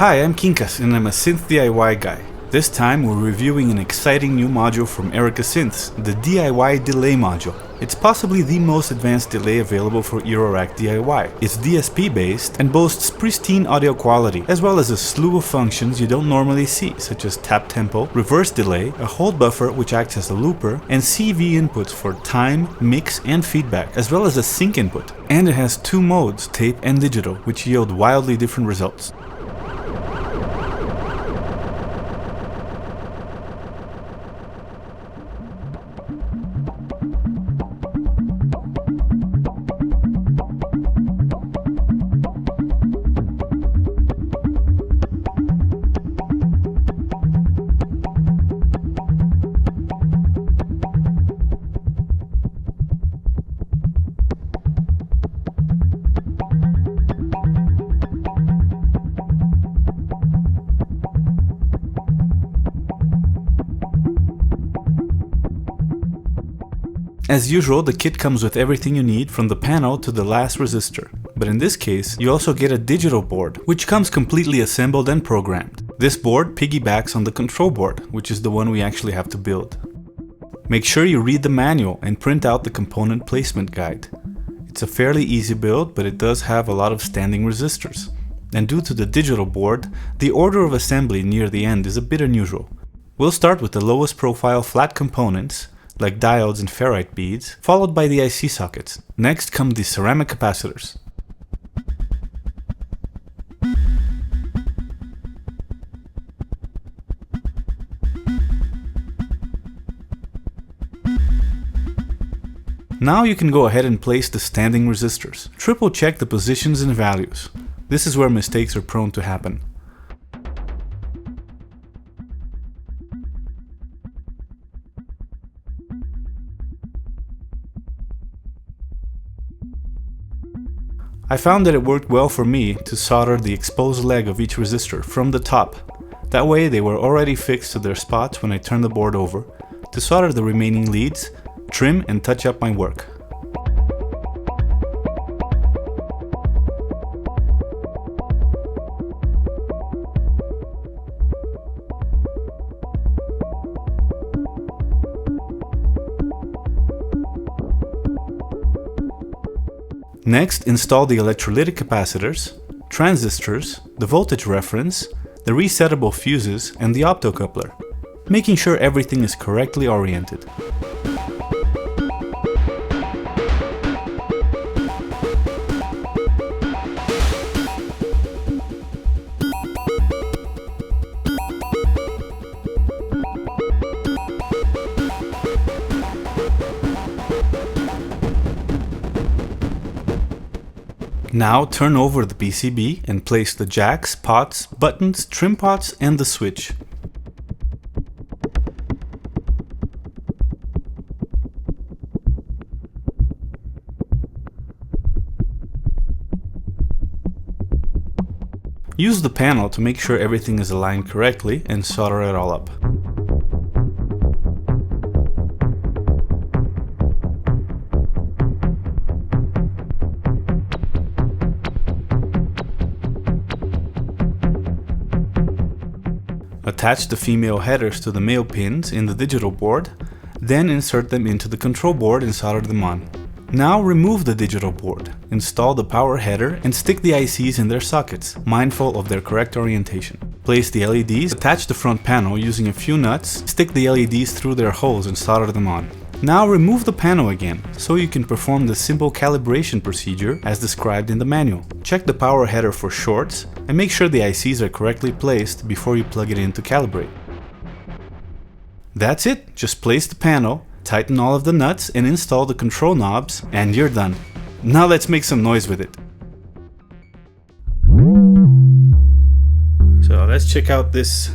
Hi, I'm Quincas and I'm a synth DIY guy. This time we're reviewing an exciting new module from Erica Synths, the DIY delay module. It's possibly the most advanced delay available for Eurorack DIY. It's DSP based and boasts pristine audio quality, as well as a slew of functions you don't normally see, such as tap tempo, reverse delay, a hold buffer which acts as a looper, and CV inputs for time, mix, and feedback, as well as a sync input. And it has two modes, tape and digital, which yield wildly different results. As usual, the kit comes with everything you need from the panel to the last resistor, but in this case you also get a digital board, which comes completely assembled and programmed. This board piggybacks on the control board, which is the one we actually have to build. Make sure you read the manual and print out the component placement guide. It's a fairly easy build, but it does have a lot of standing resistors. And due to the digital board, the order of assembly near the end is a bit unusual. We'll start with the lowest profile flat components, like diodes and ferrite beads, followed by the IC sockets. Next come the ceramic capacitors. Now you can go ahead and place the standing resistors. Triple check the positions and values. This is where mistakes are prone to happen. I found that it worked well for me to solder the exposed leg of each resistor from the top. That way they were already fixed to their spots when I turned the board over. To solder the remaining leads, trim and touch up my work. Next, install the electrolytic capacitors, transistors, the voltage reference, the resettable fuses, and the optocoupler, making sure everything is correctly oriented. Now turn over the PCB and place the jacks, pots, buttons, trim pots, and the switch. Use the panel to make sure everything is aligned correctly and solder it all up. Attach the female headers to the male pins in the digital board, then insert them into the control board and solder them on. Now remove the digital board, install the power header and stick the ICs in their sockets, mindful of their correct orientation. Place the LEDs, attach the front panel using a few nuts, stick the LEDs through their holes and solder them on. Now remove the panel again, so you can perform the simple calibration procedure as described in the manual. Check the power header for shorts and make sure the ICs are correctly placed before you plug it in to calibrate. That's it, just place the panel, tighten all of the nuts and install the control knobs and you're done. Now let's make some noise with it. So let's check out this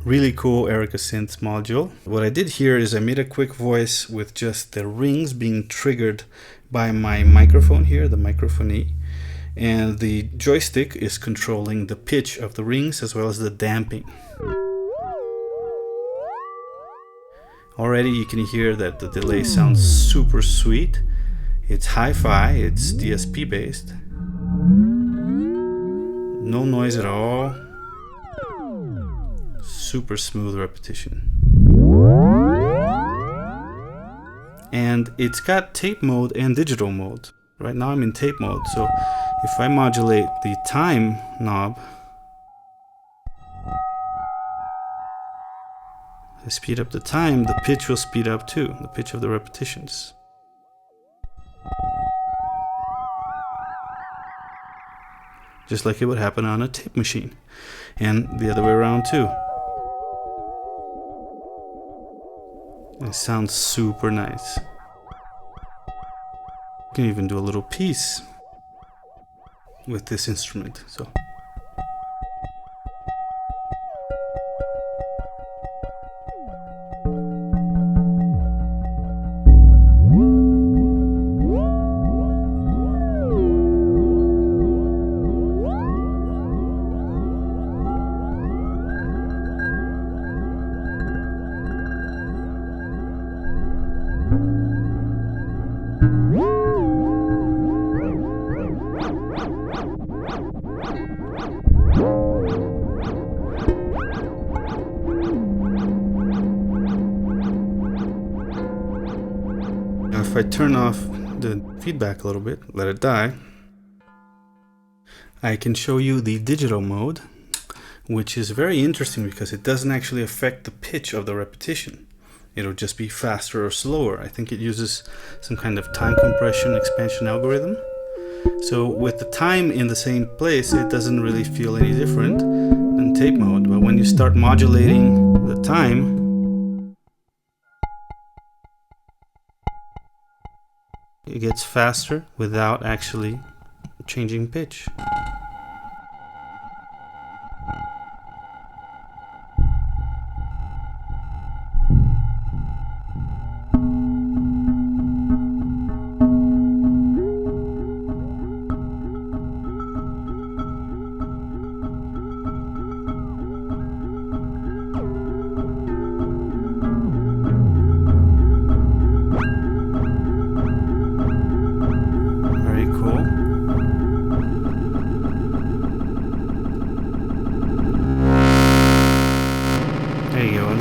really cool Erica Synths module. What I did here is I made a quick voice with just the rings being triggered by my microphone here, the microphone E, and the joystick is controlling the pitch of the rings as well as the damping. Already you can hear that the delay sounds super sweet. It's hi-fi, it's DSP based. No noise at all. super smooth repetition. And it's got tape mode and digital mode. Right now I'm in tape mode, so if I modulate the time knob, I speed up the time, the pitch will speed up too, the pitch of the repetitions. Just like it would happen on a tape machine. And the other way around too. It sounds super nice. You can even do a little piece with this instrument. So if I turn off the feedback a little bit, let it die, I can show you the digital mode, which is very interesting because it doesn't actually affect the pitch of the repetition. It'll just be faster or slower. I think it uses some kind of time compression expansion algorithm. So with the time in the same place, it doesn't really feel any different than tape mode. But when you start modulating the time, it gets faster without actually changing pitch.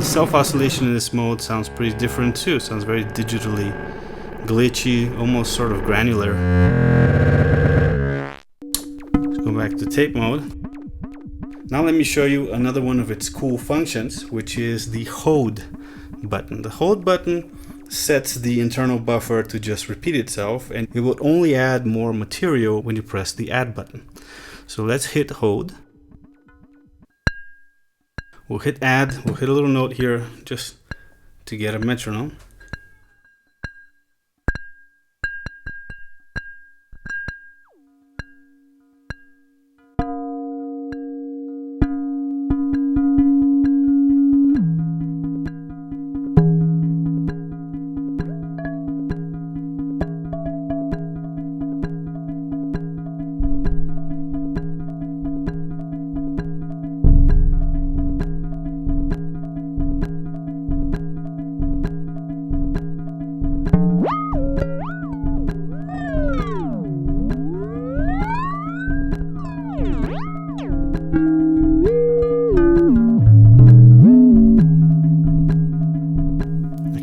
Self-oscillation in this mode sounds pretty different too. Sounds very digitally glitchy, almost sort of granular. Let's go back to tape mode. Now let me show you another one of its cool functions, which is the hold button. The hold button sets the internal buffer to just repeat itself, and it will only add more material when you press the add button. So let's hit hold. We'll hit add, we'll hit a little note here just to get a metronome.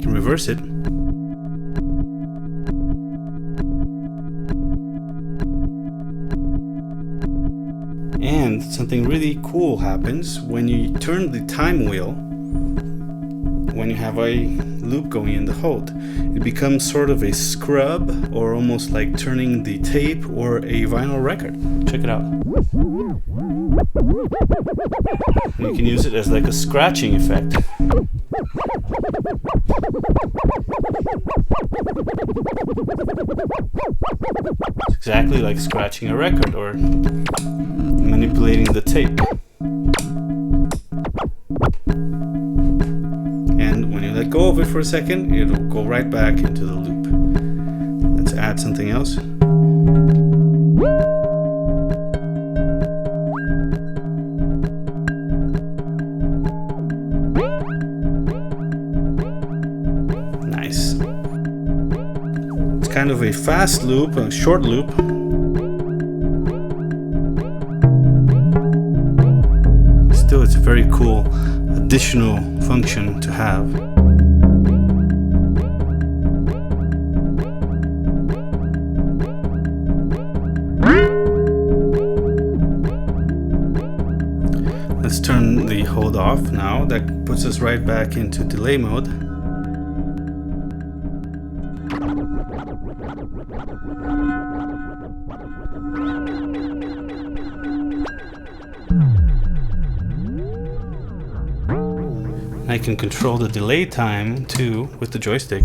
Reverse it. And something really cool happens when you turn the time wheel. When you have a loop going in the hold, it becomes sort of a scrub, or almost like turning the tape or a vinyl record. Check it out. And you can use it as like a scratching effect. It's exactly like scratching a record or manipulating the tape. And when you let go of it for a second, it'll go right back into the loop. Let's add something else. Nice. It's kind of a fast loop, a short loop. Still, it's very cool. additional function to have. Let's turn the hold off now. That puts us right back into delay mode. I can control the delay time too with the joystick.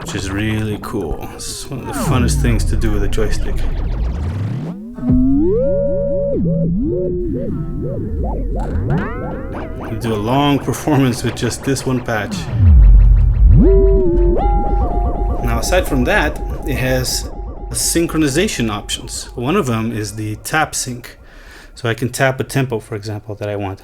Which is really cool. It's one of the funnest things to do with a joystick. You do a long performance with just this one patch. Now, aside from that, it has synchronization options. One of them is the tap sync. So I can tap a tempo, for example, that I want.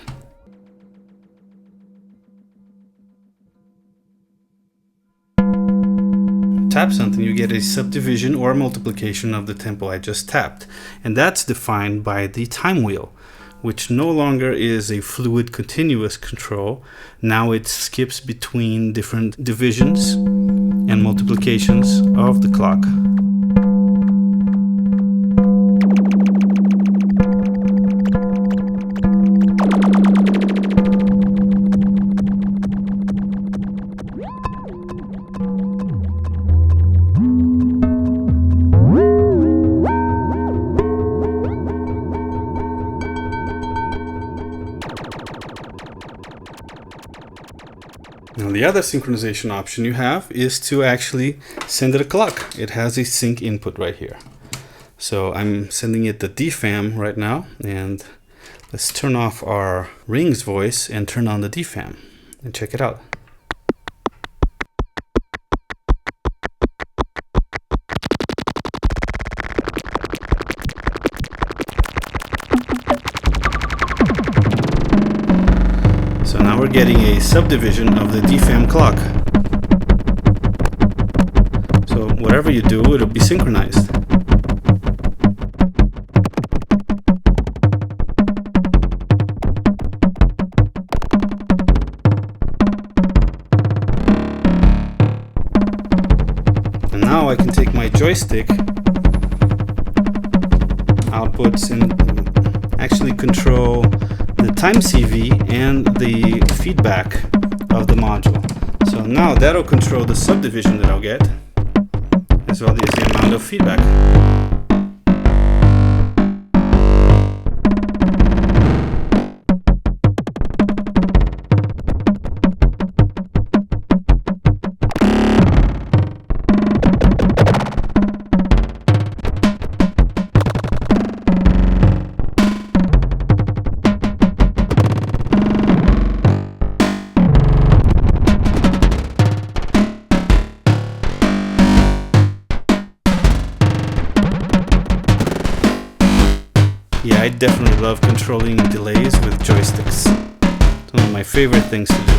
Tap something, you get a subdivision or multiplication of the tempo I just tapped. And that's defined by the time wheel, which no longer is a fluid continuous control. Now it skips between different divisions and multiplications of the clock. Now the other synchronization option you have is to actually send it a clock. It has a sync input right here. So I'm sending it the DFAM right now, and let's turn off our rings voice and turn on the DFAM and check it out. So now we're getting a subdivision of the DFAM clock. So whatever you do, it'll be synchronized. And now I can take my joystick outputs and actually control the time CV and the feedback of the module. So now that'll control the subdivision that I'll get, as well as the amount of feedback. Yeah, I definitely love controlling delays with joysticks. It's one of my favorite things to do.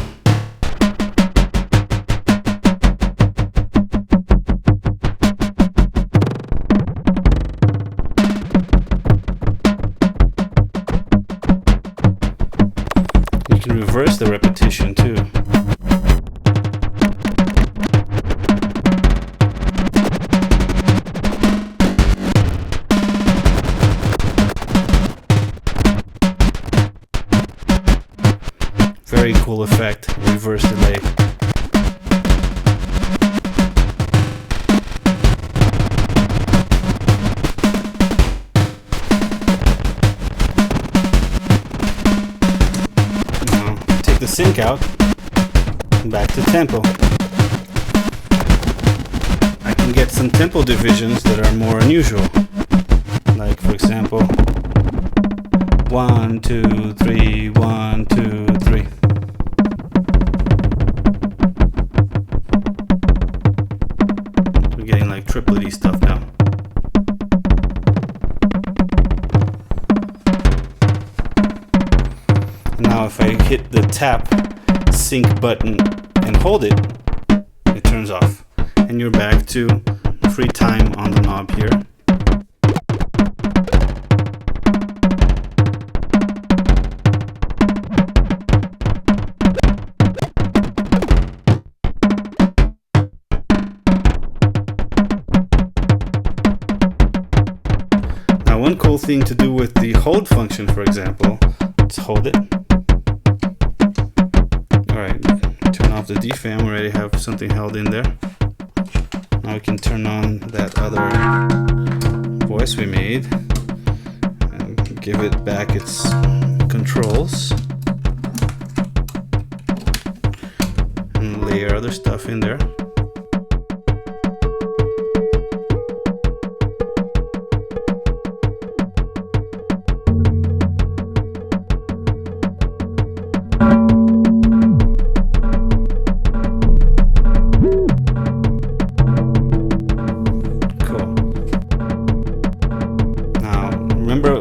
You can reverse the repetition too. Very cool effect, reverse delay. Now, take the sync out, back to tempo. I can get some tempo divisions that are more unusual. Like, for example, 1, 2, 3, 1, 2, 3. We're getting like triplety stuff now. Now if I hit the tap sync button and hold it, it turns off. And you're back to free time on the knob here. cool thing to do with the hold function, for example. Let's hold it. Alright, turn off the DFAM. We already have something held in there. Now we can turn on that other voice we made and give it back its controls and layer other stuff in there.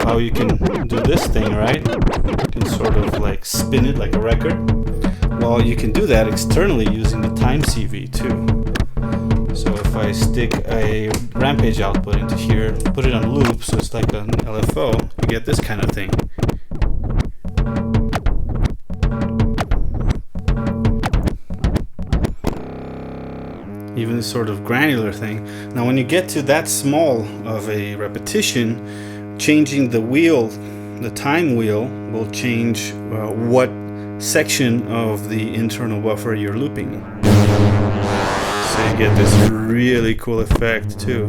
How you can do this thing, right? You can sort of like spin it like a record. Well, you can do that externally using the time CV too. So if I stick a Rampage output into here, put it on loop, so it's like an LFO, you get this kind of thing. Even this sort of granular thing. Now when you get to that small of a repetition, changing the wheel, the time wheel, will change what section of the internal buffer you're looping. So you get this really cool effect too.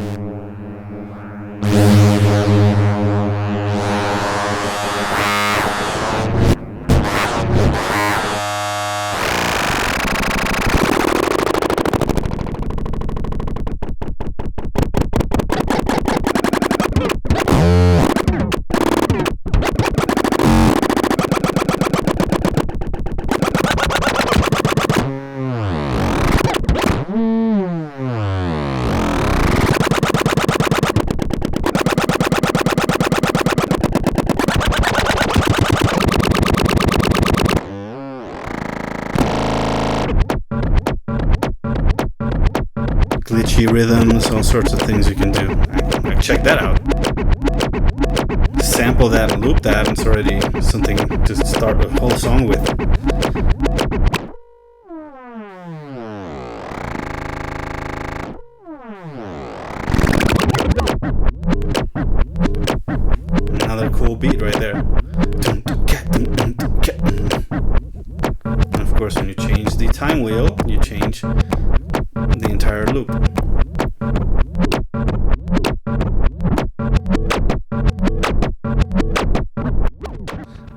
Glitchy rhythms, all sorts of things you can do. Check that out. Sample that and loop that, and it's already something to start a whole song with. Another cool beat right there. And of course, when you change the time wheel, you change the entire loop.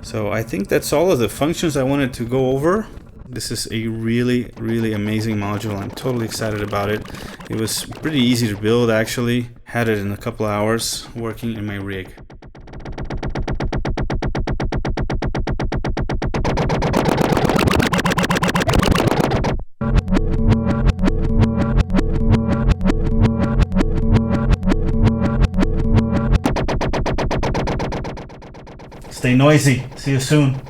So I think that's all of the functions I wanted to go over. This is a really, really amazing module. I'm totally excited about it. It was pretty easy to build actually. Had it in a couple hours working in my rig. Stay noisy. See you soon.